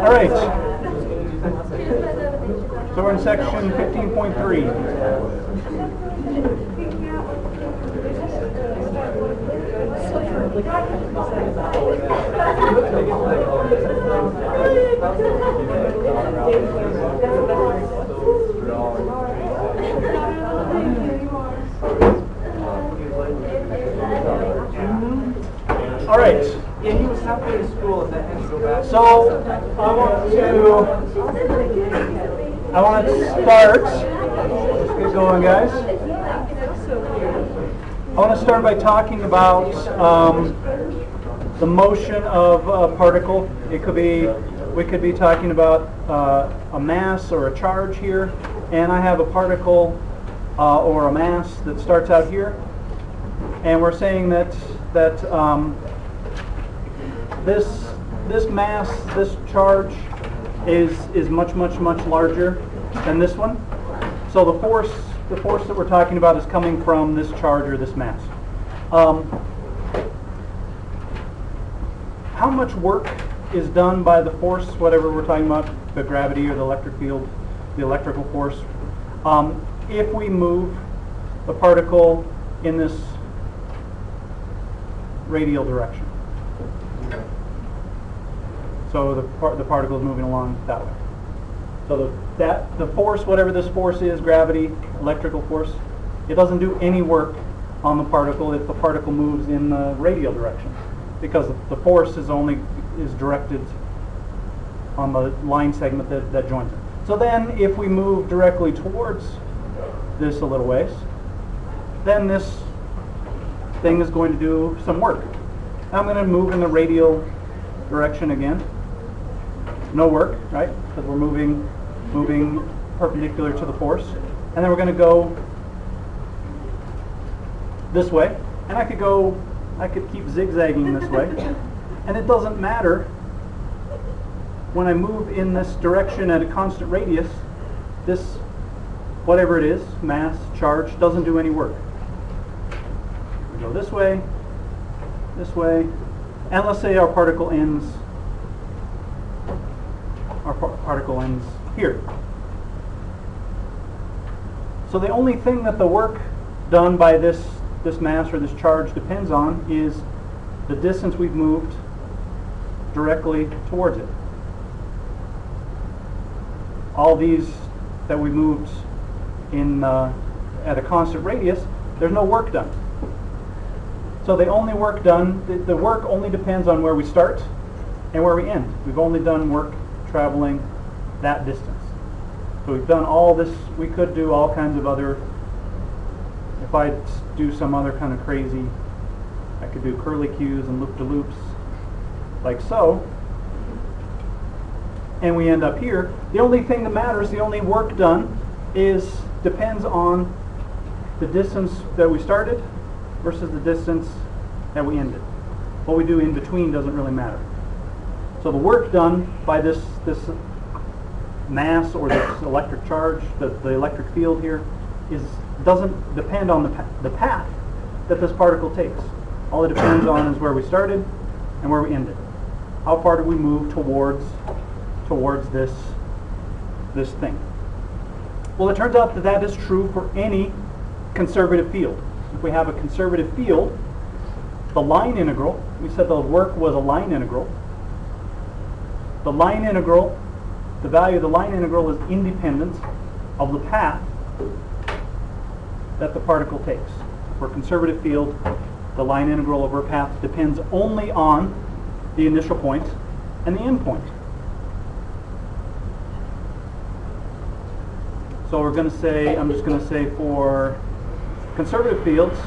All right. So we're in section 15.3. All right. Yeah, he was halfway to school and then had to go back. So I want to start. Let's get going, guys. I want to start by talking about the motion of a particle. We could be talking about a mass or a charge here, and I have a particle or a mass that starts out here, and we're saying that this mass, this charge, is much larger than this one. So the force that we're talking about is coming from this charge or this mass. How much work is done by the force, whatever we're talking about, the gravity or the electric field, the electrical force, if we move the particle in this radial direction? So the particle is moving along that way. So the force, whatever this force is, gravity, electrical force, it doesn't do any work on the particle if the particle moves in the radial direction, because the force is directed on the line segment that joins it. So then if we move directly towards this a little ways, then this thing is going to do some work. I'm going to move in the radial direction again. No work, right? Because we're moving perpendicular to the force. And then we're going to go this way. And I could keep zigzagging this way. And it doesn't matter when I move in this direction at a constant radius, this, whatever it is, mass, charge, doesn't do any work. We go this way, and let's say our particle ends here. So the only thing that the work done by this mass or this charge depends on is the distance we've moved directly towards it. All these that we moved in at a constant radius, there's no work done. So the only work done, the work only depends on where we start and where we end. We've only done work traveling that distance. So we've done all this. We could do all kinds of other, if I do some other kind of crazy, I could do curlicues and loop-de-loops like so, and we end up here. The only thing that matters, the only work done, depends on the distance that we started versus the distance that we ended. What we do in between doesn't really matter. So the work done by this mass or this electric charge, the electric field here, doesn't depend on the path that this particle takes. All it depends on is where we started and where we ended. How far did we move towards this thing? Well, it turns out that is true for any conservative field. If we have a conservative field, the line integral, we said the work was a line integral. The line integral, the value of the line integral is independent of the path that the particle takes. For a conservative field, the line integral over a path depends only on the initial point and the end point. So we're going to say, I'm just going to say for conservative fields,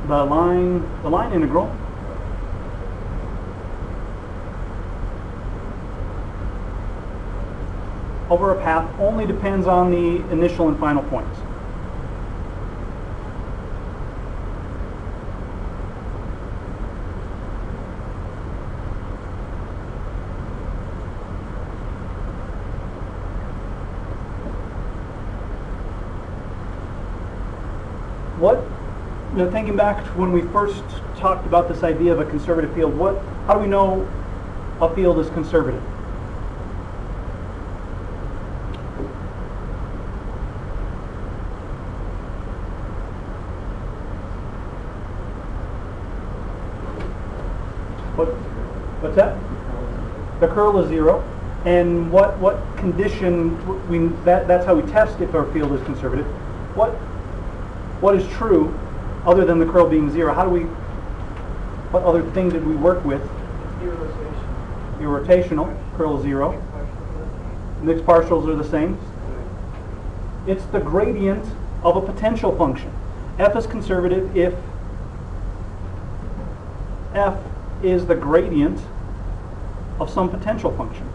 the line integral over a path only depends on the initial and final points. Now, thinking back to when we first talked about this idea of a conservative field, how do we know a field is conservative? What's that? The curl is 0. And what condition that's how we test if our field is conservative. What is true other than the curl being 0? What other thing did we work with? Irrotational, curl is 0. Mixed partials are the same. It's the gradient of a potential function. F is conservative if f is the gradient of some potential function.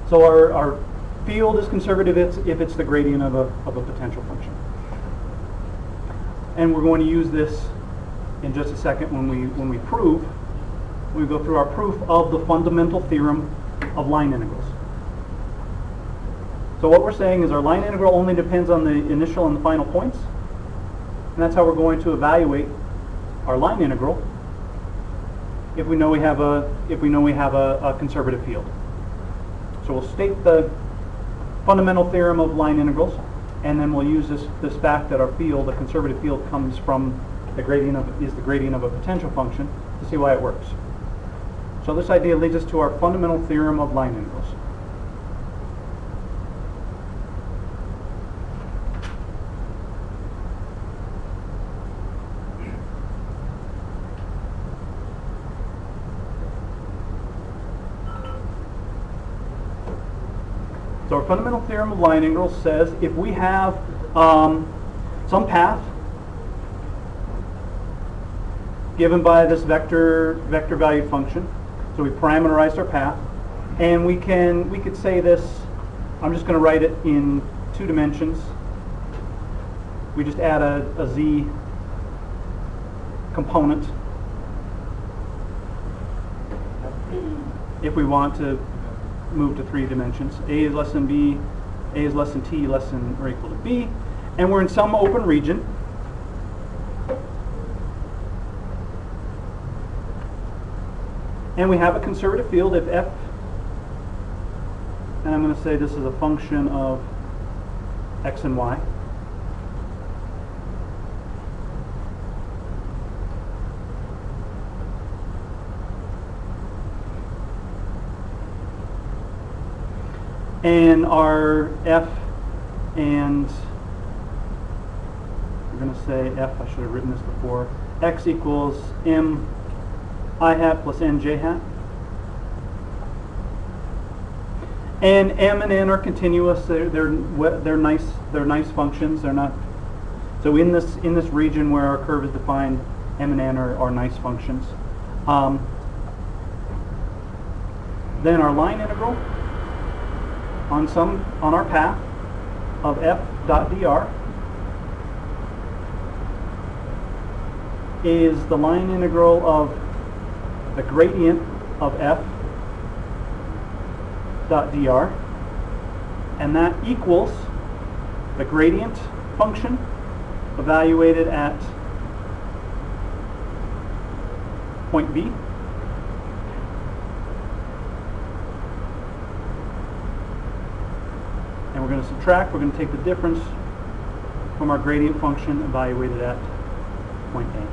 So our field is conservative if it's the gradient of a potential function. And we're going to use this in just a second when we go through our proof of the fundamental theorem of line integrals. So what we're saying is our line integral only depends on the initial and the final points. And that's how we're going to evaluate our line integral if we know we have a conservative field. So we'll state the fundamental theorem of line integrals, and then we'll use this fact that our field, a conservative field, comes from the gradient of a potential function to see why it works. So this idea leads us to our fundamental theorem of line integrals. So our fundamental theorem of line integrals says if we have some path given by this vector valued function, so we parameterized our path, and we could say this, I'm just going to write it in 2 dimensions. We just add a z component if we want to move to 3 dimensions. A is less than b, a is less than t, less than or equal to b, and we're in some open region. And we have a conservative field if f, and I'm going to say this is a function of x and y. And our f and, we're going to say f, I should have written this before, x equals m I hat plus n j hat. And m and n are continuous. They're nice functions. They're not. So in this region where our curve is defined, m and n are nice functions. Then our line integral on our path of f dot dr is the line integral of the gradient of f dot dr, and that equals the gradient function evaluated at point B. And we're going to subtract, we're going to take the difference from our gradient function evaluated at point A.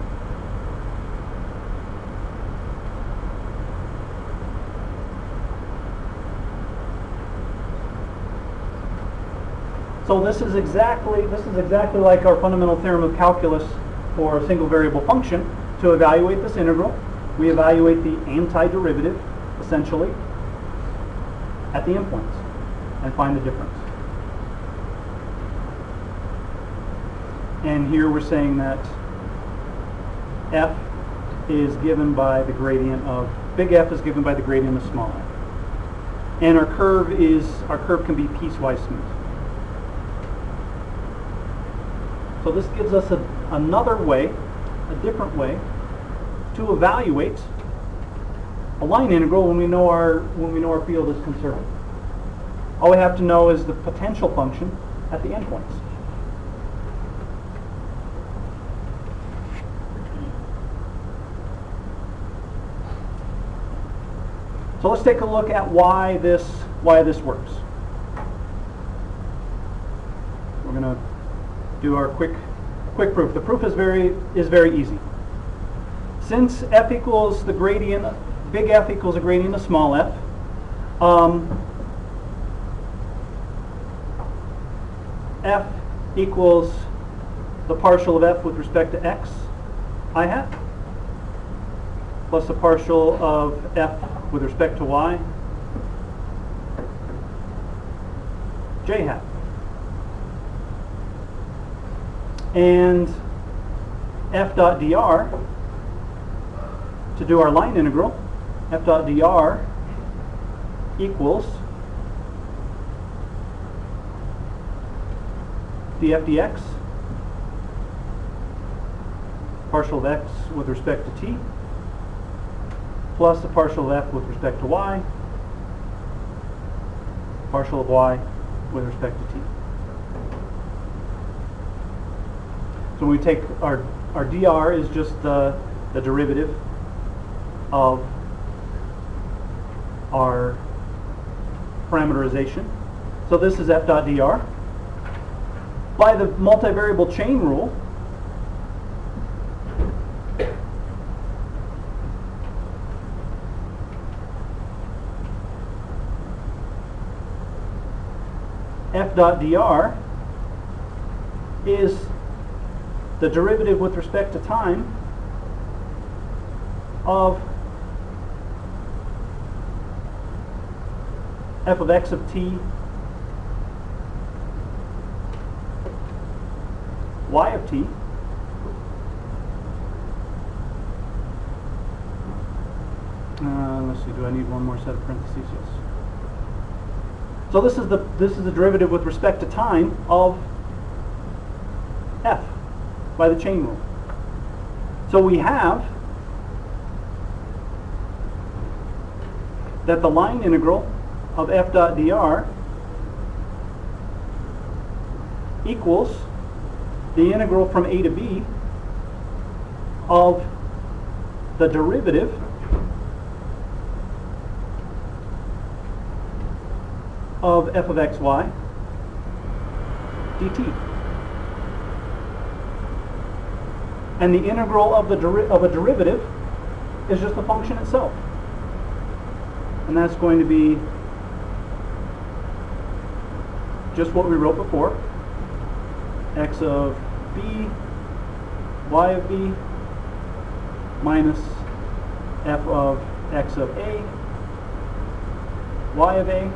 So this is exactly like our fundamental theorem of calculus for a single variable function. To evaluate this integral, we evaluate the antiderivative, essentially, at the endpoints and find the difference. And here we're saying that f is given by the gradient of, big F is given by the gradient of small f. And our curve can be piecewise smooth. So this gives us another way, a different way, to evaluate a line integral when we know our field is conservative. All we have to know is the potential function at the endpoints. So let's take a look at why this works. We're going to do our quick proof. The proof is very easy. Since f equals the gradient, big F equals a gradient of small f, f equals the partial of f with respect to x I hat plus the partial of f with respect to y j hat. And f dot dr, to do our line integral, f dot dr equals df dx, partial of x with respect to t, plus the partial of f with respect to y, partial of y with respect to t. So when we take our dr is just the derivative of our parameterization. So this is f dot dr. By the multivariable chain rule, f dot dr is the derivative with respect to time of f of x of t y of t let's see, do I need one more set of parentheses? Yes. So this is the derivative with respect to time of f by the chain rule. So we have that the line integral of f dot dr equals the integral from a to b of the derivative of f of xy dt. And the integral of a derivative is just the function itself. And that's going to be just what we wrote before. X of b, y of b, minus f of x of a, y of a,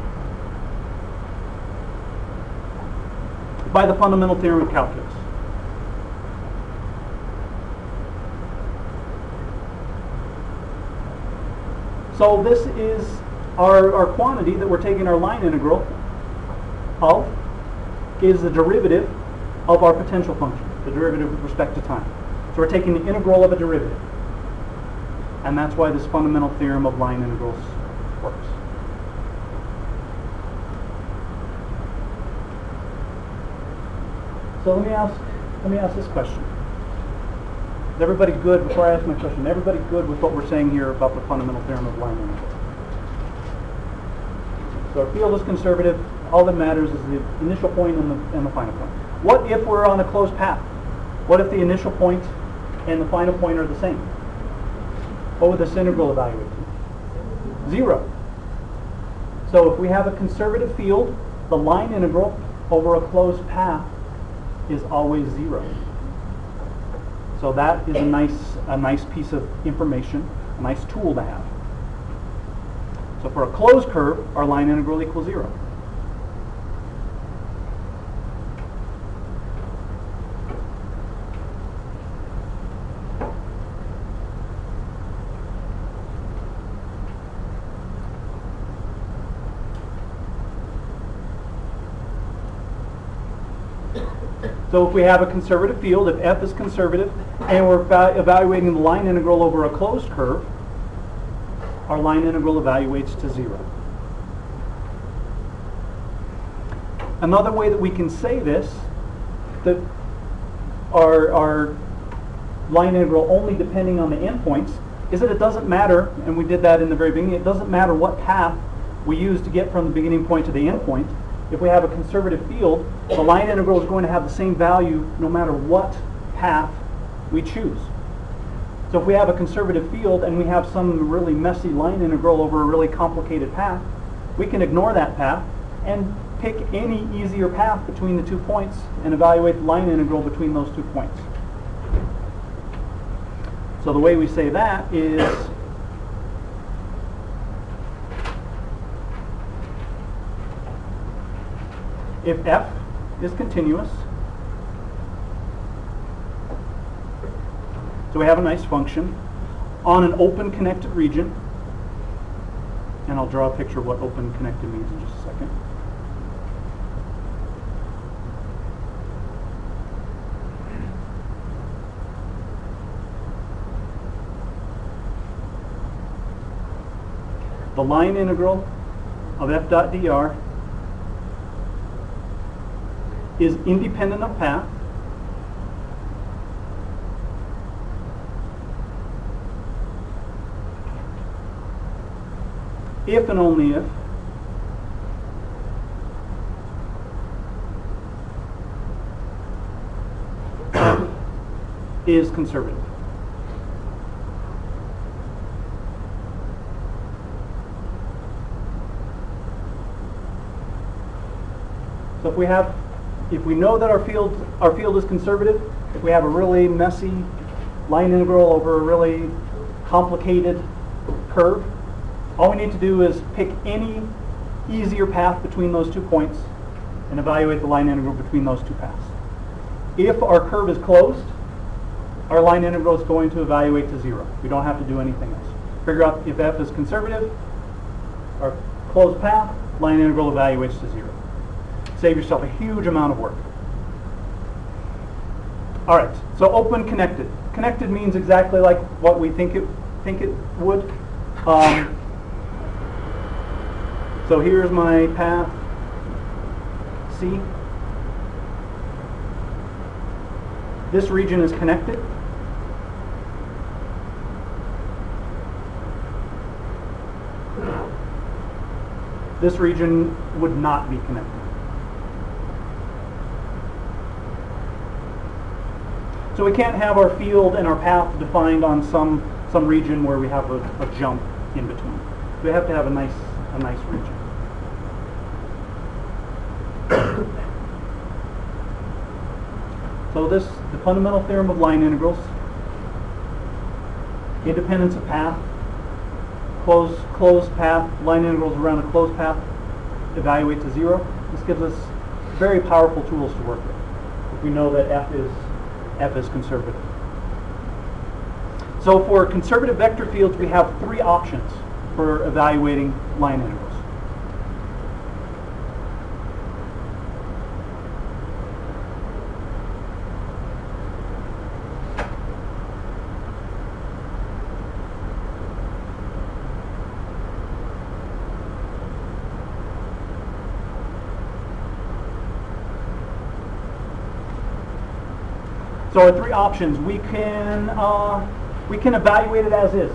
by the fundamental theorem of calculus. So this is our quantity that we're taking our line integral of, is the derivative of our potential function, the derivative with respect to time. So we're taking the integral of a derivative. And that's why this fundamental theorem of line integrals works. So let me ask this question. Is everybody good, before I ask my question, everybody good with what we're saying here about the fundamental theorem of line integrals? So our field is conservative. All that matters is the initial point and the final point. What if we're on a closed path? What if the initial point and the final point are the same? What would this integral evaluate to? 0. So if we have a conservative field, the line integral over a closed path is always 0. So that is a nice piece of information, a nice tool to have. So for a closed curve, our line integral equals 0. So if we have a conservative field, if f is conservative, and we're evaluating the line integral over a closed curve, our line integral evaluates to 0. Another way that we can say this, that our line integral only depending on the endpoints, is that it doesn't matter, and we did that in the very beginning, it doesn't matter what path we use to get from the beginning point to the end point. If we have a conservative field, the line integral is going to have the same value no matter what path we choose. So if we have a conservative field and we have some really messy line integral over a really complicated path, we can ignore that path and pick any easier path between the 2 points and evaluate the line integral between those 2 points. So the way we say that is if f is continuous, so we have a nice function on an open connected region, and I'll draw a picture of what open connected means in just a second. The line integral of f dot dr is independent of path if and only if f is conservative. So if we know that our field is conservative, if we have a really messy line integral over a really complicated curve, all we need to do is pick any easier path between those 2 points and evaluate the line integral between those 2 paths. If our curve is closed, our line integral is going to evaluate to 0. We don't have to do anything else. Figure out if f is conservative, our closed path, line integral evaluates to 0. Save yourself a huge amount of work. All right, so open connected. Connected means exactly like what we think it would. So here's my path C. This region is connected. This region would not be connected. So we can't have our field and our path defined on some region where we have a jump in between. We have to have a nice region. So the fundamental theorem of line integrals, independence of path, closed path, line integrals around a closed path, evaluate to 0. This gives us very powerful tools to work with if we know that f is conservative. So for conservative vector fields, we have 3 options for evaluating line integrals. So our 3 options, we can evaluate it as is.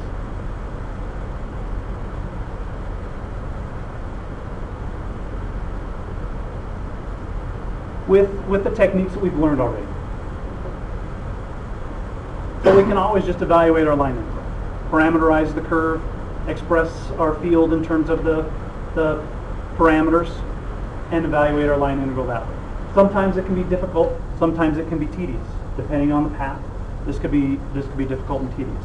With the techniques that we've learned already. So we can always just evaluate our line integral, parameterize the curve, express our field in terms of the parameters, and evaluate our line integral that way. Sometimes it can be difficult, sometimes it can be tedious. Depending on the path, this could be difficult and tedious.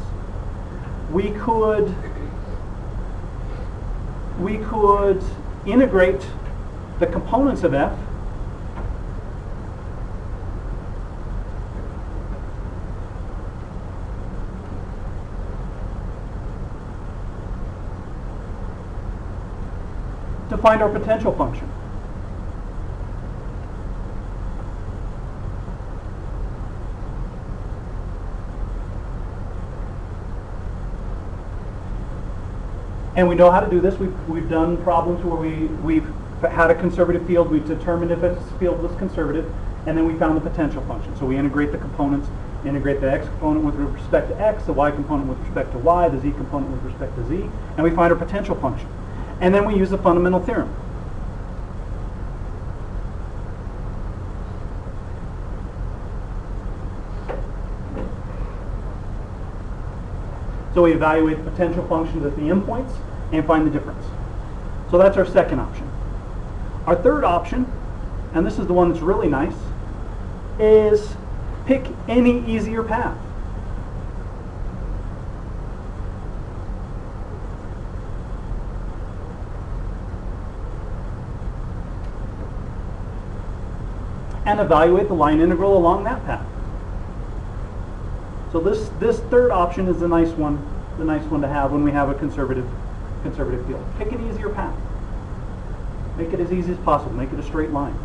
We could integrate the components of f to find our potential function. And we know how to do this. We've done problems where we've had a conservative field. We've determined if this field was conservative, and then we found the potential function. So we integrate the components, integrate the x component with respect to x, the y component with respect to y, the z component with respect to z, and we find our potential function. And then we use the fundamental theorem. So we evaluate the potential functions at the endpoints and find the difference. So that's our second option. Our third option, and this is the one that's really nice, is pick any easier path. And evaluate the line integral along that path. So this third option is the nice one to have when we have a conservative field. Pick an easier path. Make it as easy as possible. Make it a straight line.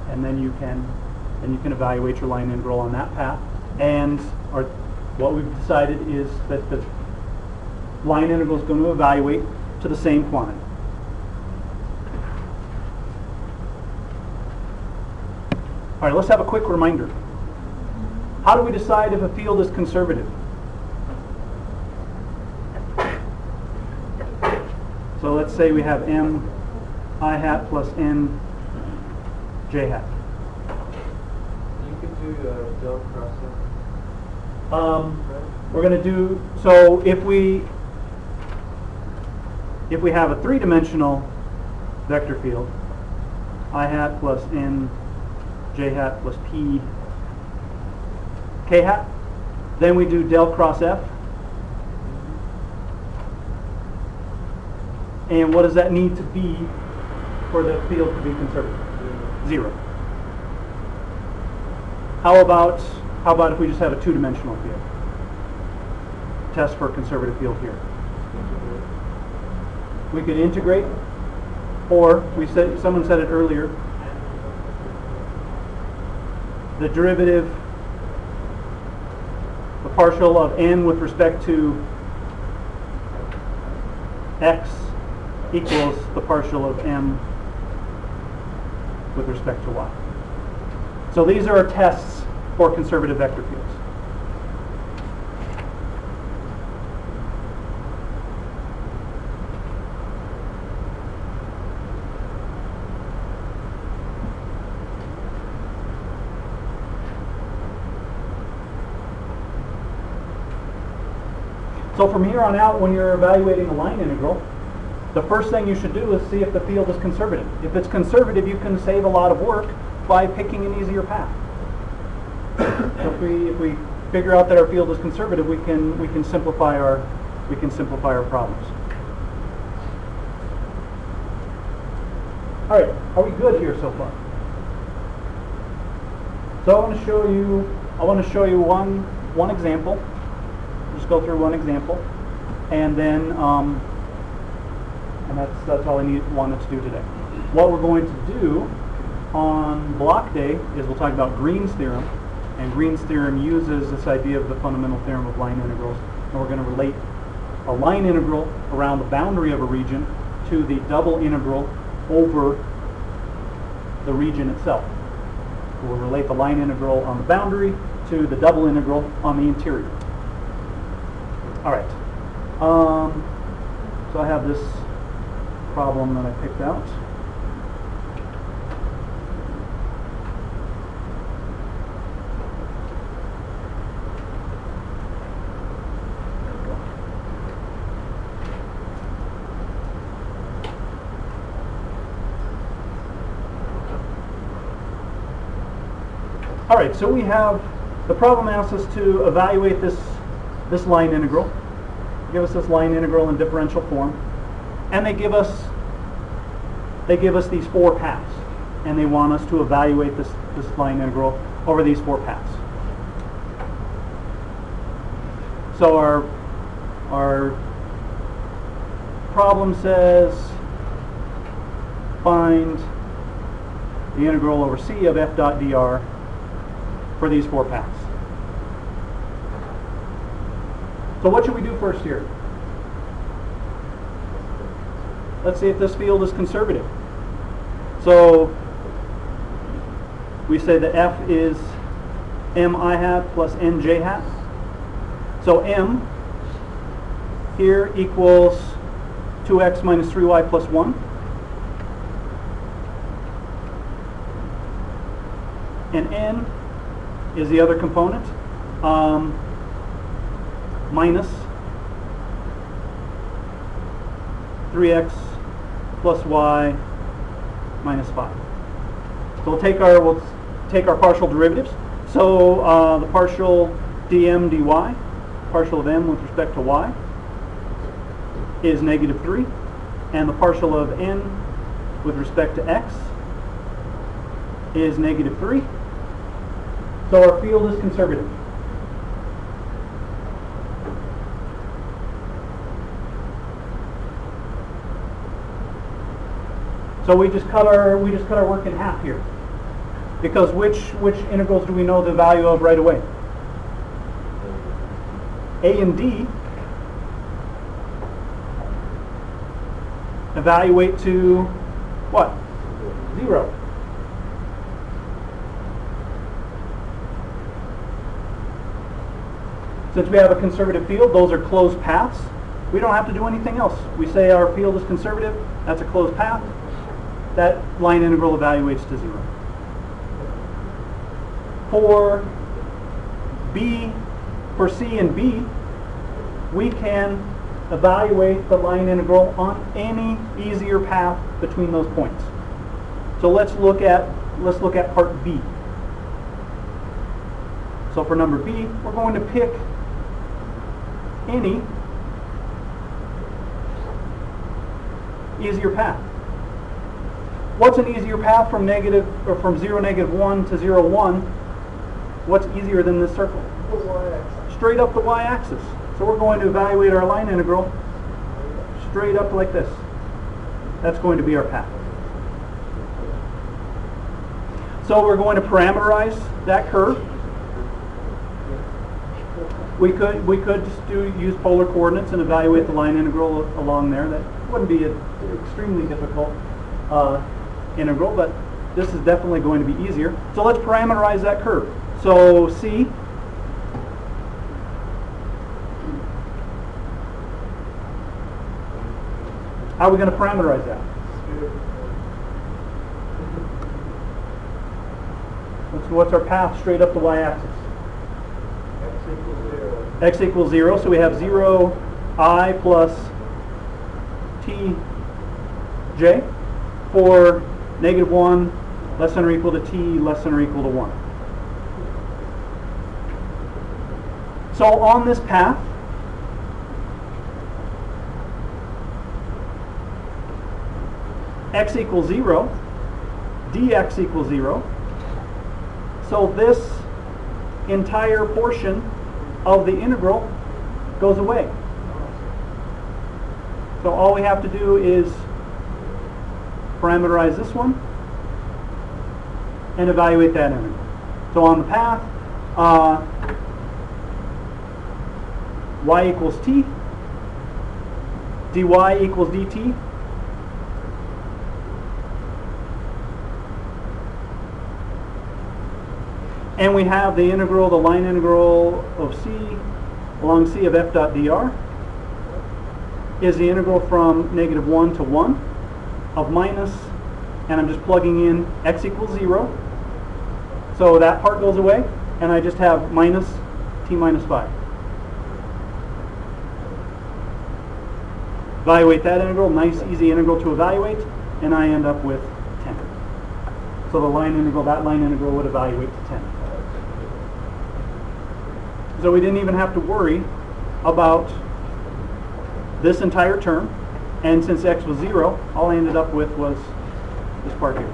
And then you can evaluate your line integral on that path. And what we've decided is that the line integral is going to evaluate to the same quantity. All right, let's have a quick reminder. How do we decide if a field is conservative? So let's say we have m I hat plus n j hat. You could do del cross We're going to do, so if we have a three-dimensional vector field, I hat plus n j hat plus p k hat, then we do del cross f. And what does that need to be for the field to be conservative? 0. How about if we just have a two-dimensional field? Test for a conservative field here. We could integrate, or someone said it earlier, the derivative, the partial of n with respect to x equals the partial of m with respect to y. So these are our tests for conservative vector fields. So from here on out, when you're evaluating a line integral, the first thing you should do is see if the field is conservative. If it's conservative, you can save a lot of work by picking an easier path. So if we figure out that our field is conservative, we can simplify our problems. All right, are we good here so far? So I want to show you one example. Just go through one example, and then and that's all I wanted to do today. What we're going to do on block day is we'll talk about Green's theorem, and Green's theorem uses this idea of the fundamental theorem of line integrals, and we're going to relate a line integral around the boundary of a region to the double integral over the region itself. We'll relate the line integral on the boundary to the double integral on the interior. All right. So I have this problem that I picked out. All right, so we have, the problem asks us to evaluate this line integral. Give us this line integral in differential form, and they give us these four paths, and they want us to evaluate this line integral over these four paths. So our problem says find the integral over c of f dot dr for these four paths. So what should we do first here? let's see if this field is conservative. So we say that f is m I hat plus n j hat. So m here equals 2x minus 3y plus 1. And n is the other component, minus 3x plus y minus 5. So we'll take our partial derivatives. So the partial dm dy, partial of m with respect to y, is negative 3, and the partial of n with respect to x is negative 3. So our field is conservative. So we just cut our work in half here, because which integrals do we know the value of right away? A and D evaluate to what? 0. Since we have a conservative field, those are closed paths. We don't have to do anything else. We say our field is conservative, that's a closed path. That line integral evaluates to 0. For C and B, we can evaluate the line integral on any easier path between those points. So let's look at part B. So for number B, we're going to pick any easier path. What's an easier path from 0, -1 to 0, 1? What's easier than this circle? The y-axis. Straight up the y-axis. So we're going to evaluate our line integral straight up like this. That's going to be our path. So we're going to parameterize that curve. We could just use polar coordinates and evaluate the line integral along there. That wouldn't be an extremely difficult integral, but this is definitely going to be easier. So let's parameterize that curve. So C how are we going to parameterize that? What's our path straight up the y-axis? X equals 0, so we have 0I plus tj for -1 less than or equal to t less than or equal to 1. So on this path, x equals 0, dx equals 0. So this entire portion of the integral goes away. So all we have to do is parameterize this one and evaluate that integral. So on the path, y equals t, dy equals dt. And we have the integral, the line integral of C along C of f dot dr is the integral from -1 to 1 of minus, and I'm just plugging in x equals 0. So that part goes away, and I just have minus t minus 5. Evaluate that integral, nice easy integral to evaluate, and I end up with 10. So the line integral, that line integral would evaluate to 10. So we didn't even have to worry about this entire term, and since x was 0, all I ended up with was this part here.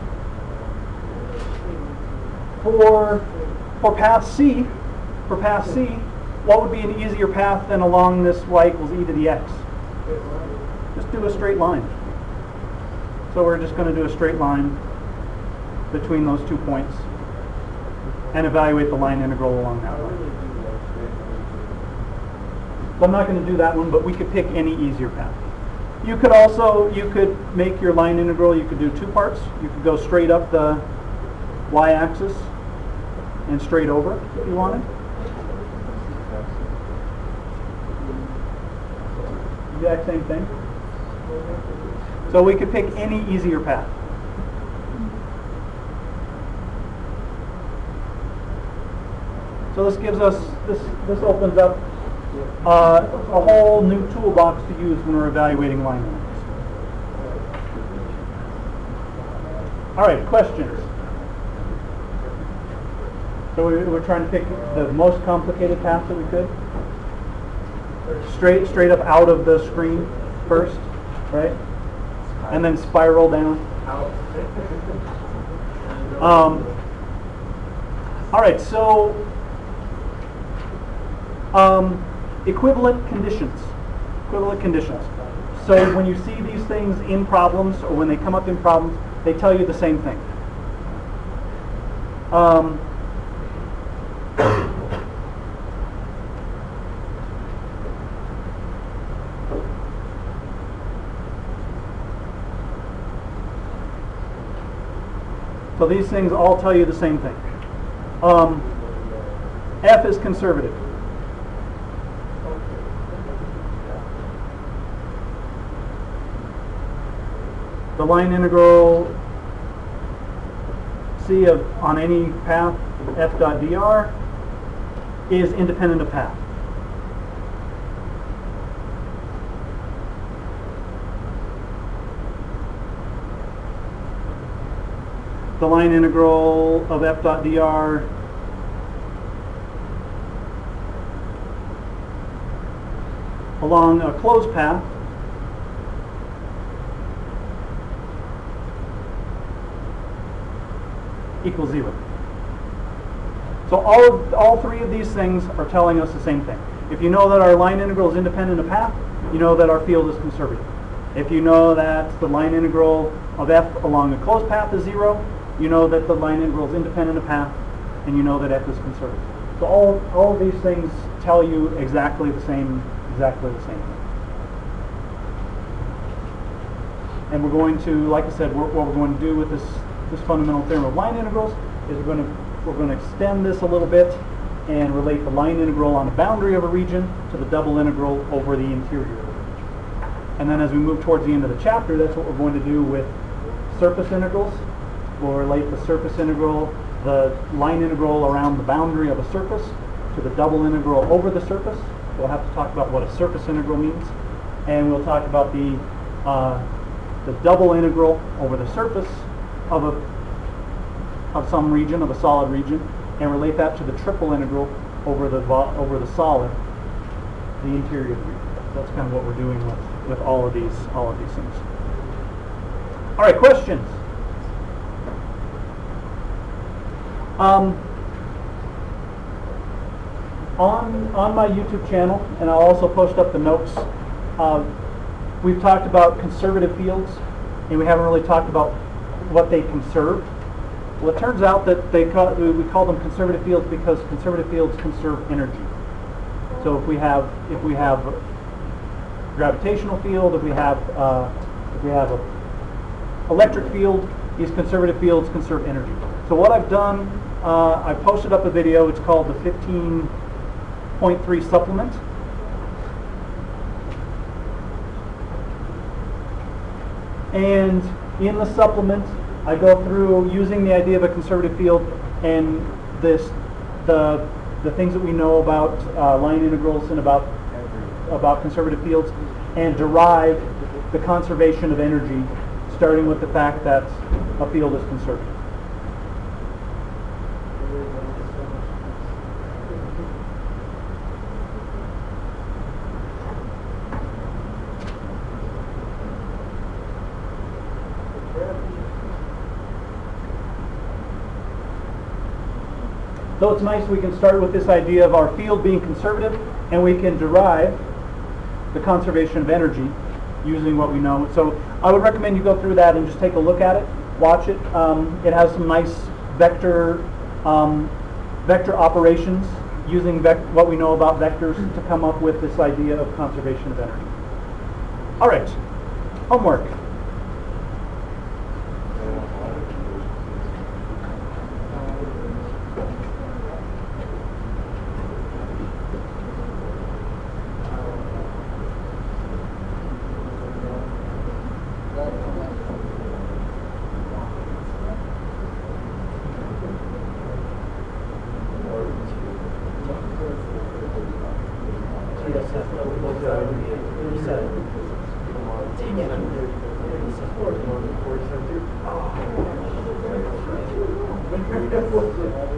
For path C, what would be an easier path than along this y equals e to the x? Just do a straight line. So we're just going to do a straight line between those 2 points and evaluate the line integral along that line. So I'm not going to do that one, but we could pick any easier path. You could also, you could make your line integral, you could do two parts. You could go straight up the y-axis and straight over if you wanted. Exact same thing. So we could pick any easier path. So this gives us, this opens up a whole new toolbox to use when we're evaluating line integrals. All right, questions? So we're trying to pick the most complicated path that we could. Straight up out of the screen first, right? And then spiral down. All right, so equivalent conditions. Equivalent conditions. So when you see these things in problems, or when they come up in problems, they tell you the same thing. So these things all tell you the same thing. F is conservative. The line integral C of on any path f dot dr is independent of path. The line integral of f dot dr along a closed path equals 0. So all three of these things are telling us the same thing. If you know that our line integral is independent of path, you know that our field is conservative. If you know that the line integral of f along a closed path is 0, you know that the line integral is independent of path, and you know that f is conservative. So all of these things tell you exactly the same thing. And we're going to, like I said, what we're going to do with this fundamental theorem of line integrals is we're going to extend this a little bit and relate the line integral on the boundary of a region to the double integral over the interior of a region. And then as we move towards the end of the chapter, that's what we're going to do with surface integrals. We'll relate the surface integral, the line integral around the boundary of a surface, to the double integral over the surface. We'll have to talk about what a surface integral means, and we'll talk about the double integral over the surface of some region, of a solid region, and relate that to the triple integral over the solid, the interior of the region. That's kind of what we're doing with all of these things. All right, questions? On my YouTube channel, and I'll also post up the notes, we've talked about conservative fields, and we haven't really talked about what they conserve. Well, it turns out that we call them conservative fields because conservative fields conserve energy. So if we have a gravitational field, if we have a electric field, these conservative fields conserve energy. So what I've done, I posted up a video. It's called the 15.3 supplement. And in the supplement, I go through using the idea of a conservative field and the things that we know about line integrals and about conservative fields, and derive the conservation of energy, starting with the fact that a field is conservative. So it's nice we can start with this idea of our field being conservative, and we can derive the conservation of energy using what we know. So I would recommend you go through that and just take a look at it, watch it. It has some nice vector operations using what we know about vectors to come up with this idea of conservation of energy. All right, Homework. Dang it.